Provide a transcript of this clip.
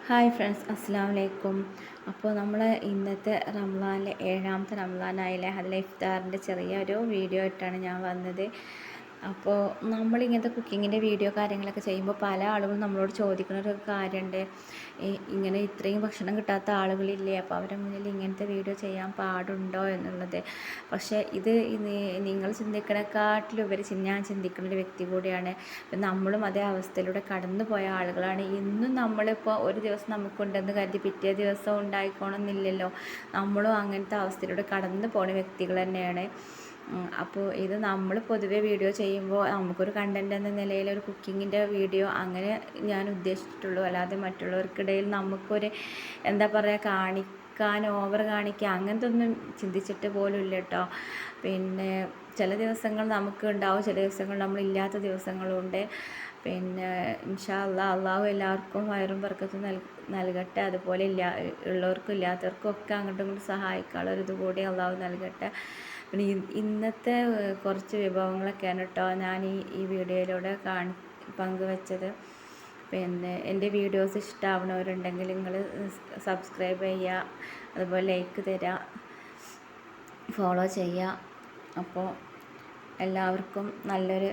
Hi friends, അസ്സാം വലൈക്കും. അപ്പോൾ നമ്മൾ ഇന്നത്തെ റംസാനിലെ 7ാമത്തെ റംസാനായില്ലേ, അതിലെ ഇഫ്താറിൻ്റെ ചെറിയൊരു വീഡിയോ ആയിട്ടാണ് ഞാൻ വന്നത്. അപ്പോൾ നമ്മളിങ്ങനത്തെ കുക്കിങ്ങിൻ്റെ വീഡിയോ കാര്യങ്ങളൊക്കെ ചെയ്യുമ്പോൾ പല ആളുകളും നമ്മളോട് ചോദിക്കുന്ന ഒരു കാര്യമുണ്ട്, ഇങ്ങനെ ഇത്രയും ഭക്ഷണം കിട്ടാത്ത ആളുകളില്ലേ, അപ്പോൾ അവരുടെ മുന്നിൽ ഇങ്ങനത്തെ വീഡിയോ ചെയ്യാൻ പാടുണ്ടോ എന്നുള്ളത്. പക്ഷേ ഇത് നിങ്ങൾ ചിന്തിക്കണേക്കാട്ടിലുപരി ഞാൻ ചിന്തിക്കുന്ന ഒരു വ്യക്തി കൂടിയാണ്. നമ്മളും അതേ അവസ്ഥയിലൂടെ കടന്നു പോയ ആളുകളാണ്. ഇന്നും നമ്മളിപ്പോൾ ഒരു ദിവസം നമുക്കുണ്ടെന്ന് കരുതി പിറ്റേ ദിവസം ഉണ്ടായിക്കോണമെന്നില്ലല്ലോ. നമ്മളും അങ്ങനത്തെ അവസ്ഥയിലൂടെ കടന്നു പോണ വ്യക്തികൾ തന്നെയാണ്. അപ്പോൾ ഇത് നമ്മൾ പൊതുവെ വീഡിയോ ചെയ്യുമ്പോൾ നമുക്കൊരു കണ്ടൻറ് എന്ന നിലയിൽ ഒരു കുക്കിങ്ങിൻ്റെ വീഡിയോ അങ്ങനെ ഞാൻ ഉദ്ദേശിച്ചിട്ടുള്ളൂ. അല്ലാതെ മറ്റുള്ളവർക്കിടയിൽ നമുക്കൊരു എന്താ പറയുക, ഓവർ കാണിക്കുക അങ്ങനത്തെ ഒന്നും ചിന്തിച്ചിട്ട് പോലും ഇല്ല കേട്ടോ. പിന്നെ ചില ദിവസങ്ങൾ നമുക്ക് ഉണ്ടാവും, ചില ദിവസങ്ങൾ നമ്മളില്ലാത്ത ദിവസങ്ങളുണ്ട്. പിന്നെ ഇൻഷാ അള്ളാഹു എല്ലാവർക്കും വയറും ബർക്കത്തും നൽകട്ടെ. അതുപോലെ ഉള്ളവർക്കും ഇല്ലാത്തവർക്കും ഒക്കെ അങ്ങോട്ടും ഇങ്ങോട്ടും സഹായിക്കാനുള്ള ഒരു ഇത് കൂടി അള്ളാഹു നൽകട്ടെ. പിന്നെ ഇന്നത്തെ കുറച്ച് വിഭവങ്ങളൊക്കെയാണ് കേട്ടോ ഞാൻ ഈ വീഡിയോയിലൂടെ പങ്കുവെച്ചത്. പിന്നെ എൻ്റെ വീഡിയോസ് ഇഷ്ടമാവുന്നവരുണ്ടെങ്കിൽ നിങ്ങൾ സബ്സ്ക്രൈബ് ചെയ്യുക, അതുപോലെ ലൈക്ക് തരിക, ഫോളോ ചെയ്യുക. അപ്പോൾ എല്ലാവർക്കും നല്ലൊരു